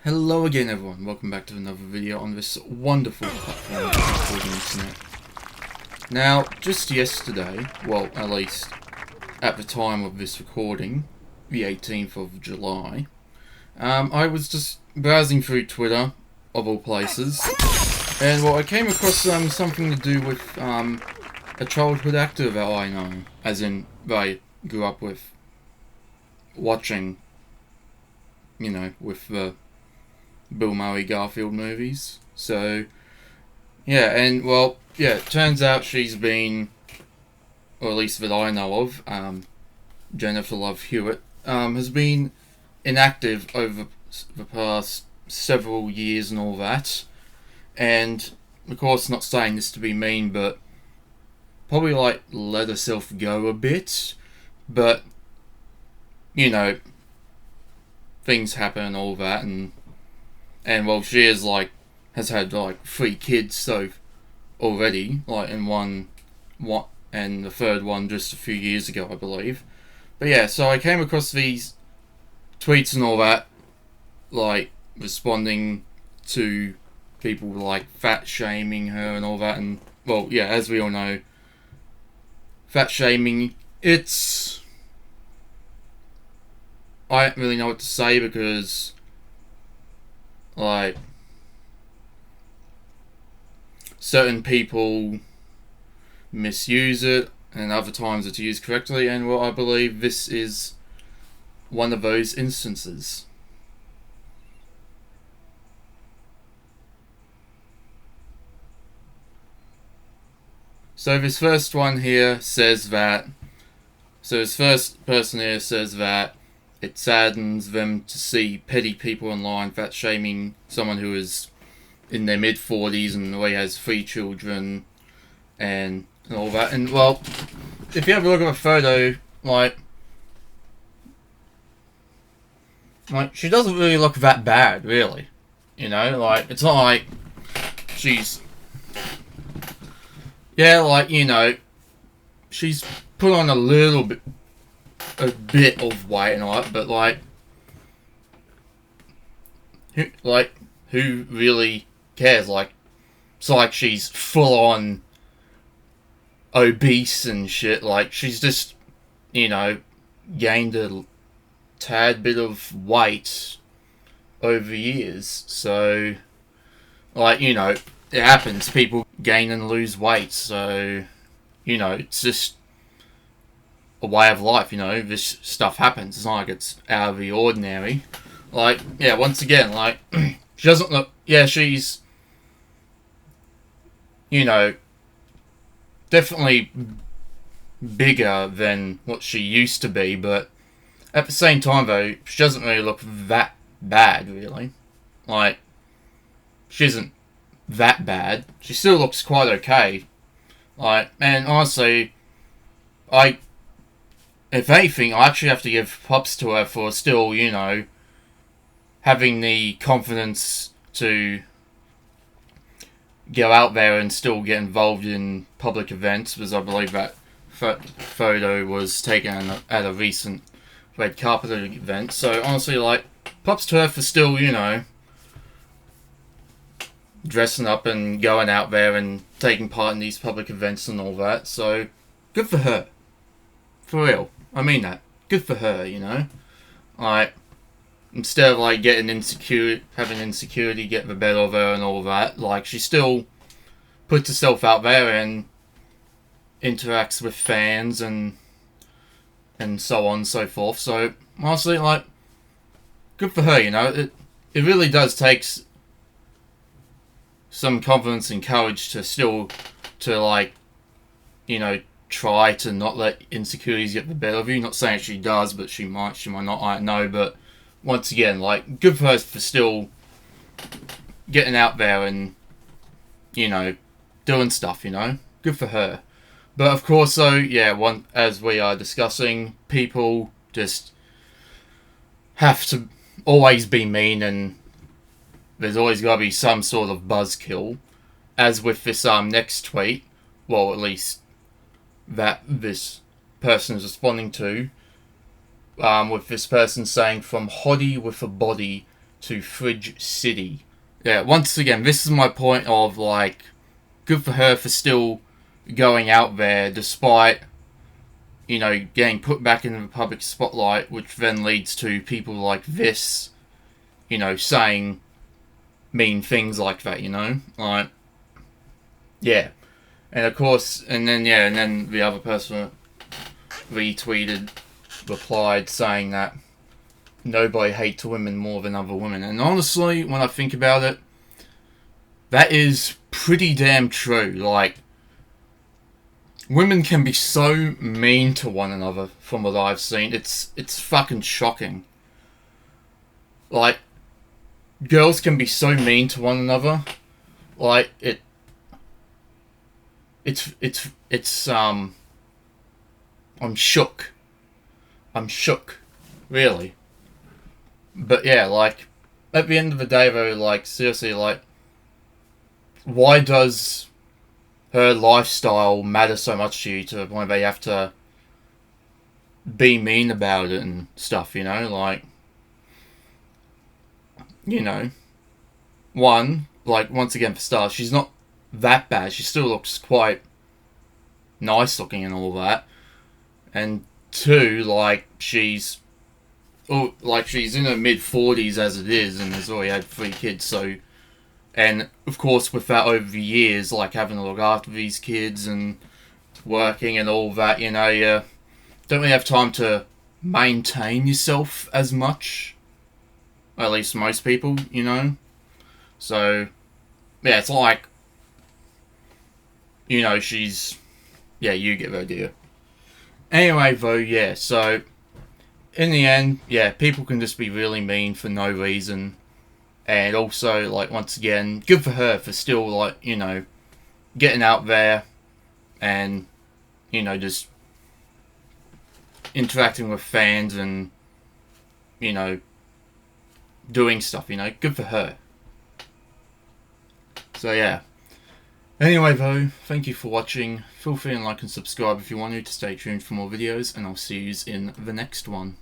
Hello again everyone, welcome back to another video on this wonderful platform called the internet. Now, just yesterday, well at least at the time of this recording, the 18th of July, I was just browsing through Twitter, of all places, and well I came across something to do with a childhood actor that I know, as in that I grew up with watching, you know, with the Bill Murray Garfield movies. So yeah, and well, yeah, it turns out she's been, or at least that I know of, Jennifer Love Hewitt, has been inactive over the past several years and all that. And of course, not saying this to be mean, but probably like let herself go a bit. But you know, things happen and all that, and well, she is has had 3 kids so already, and and the third one just a few years ago, I believe. But yeah, so I came across these tweets and all that, responding to people fat shaming her and all that, and well, yeah, as we all know, fat shaming, I don't really know what to say because certain people misuse it and other times it's used correctly, and well, I believe this is one of those instances. So this first one here says that, this first person here says that it saddens them to see petty people online fat shaming someone who is in their mid-40s and who has 3 children and all that. And well, if you have a look at a photo, she doesn't really look that bad, really. You know, it's not like she's, yeah, you know, she's put on a bit of weight and all that, but who really cares? It's like she's full on obese and shit. She's just, you know, gained a tad bit of weight over years. So, you know, it happens. People gain and lose weight. So, you know, it's just a way of life, you know. This stuff happens. It's not like it's out of the ordinary. Yeah, once again, she doesn't look, yeah, she's, you know, definitely bigger than what she used to be, but at the same time, though, she doesn't really look that bad, really. She isn't that bad. She still looks quite okay. And honestly, if anything, I actually have to give props to her for still, you know, having the confidence to go out there and still get involved in public events, because I believe that photo was taken at a recent red carpet event. So honestly, props to her for still, you know, dressing up and going out there and taking part in these public events and all that. So good for her. For real. I mean that. Good for her, you know? Instead of, getting having insecurity get the better of her and all that, she still puts herself out there and interacts with fans and so on and so forth. So, honestly, good for her, you know? It really does take some confidence and courage to still, you know, try to not let insecurities get the better of you. Not saying she does, but she might not, I don't know. But once again, good for her for still getting out there and, you know, doing stuff, you know. Good for her. But of course, so, yeah, as we are discussing, people just have to always be mean, and there's always got to be some sort of buzzkill. As with this next tweet, well, at least that this person is responding to, with this person saying, from hottie with a body to Fridge City. Yeah, once again, this is my point of, like, good for her for still going out there despite, you know, getting put back in the public spotlight, which then leads to people like this, you know, saying mean things like that, you know? Like, yeah. And of course, and then the other person retweeted, replied, saying that nobody hates women more than other women. And honestly, when I think about it, that is pretty damn true. Like, women can be so mean to one another from what I've seen. It's fucking shocking. Like, girls can be so mean to one another. Like, I'm shook. I'm shook. Really. But yeah, like, at the end of the day though, like, seriously, like, why does her lifestyle matter so much to you to the point where you have to be mean about it and stuff, you know? Like, you know, one, like, once again, for starters, she's not that bad. She still looks quite nice looking and all that. And two, like, she's in her mid-40s as it is, and has already had 3 kids, so... And, of course, with that over the years, like, having to look after these kids and working and all that, you know, you don't really have time to maintain yourself as much. At least most people, you know? So, yeah, it's like, you know, she's... Yeah, you get the idea. Anyway, though, yeah, so... In the end, yeah, people can just be really mean for no reason. And also, like, once again, good for her for still, like, you know, getting out there and, you know, just interacting with fans and, you know, doing stuff, you know. Good for her. So, yeah. Anyway, though, thank you for watching. Feel free to like and subscribe if you want to stay tuned for more videos, and I'll see you in the next one.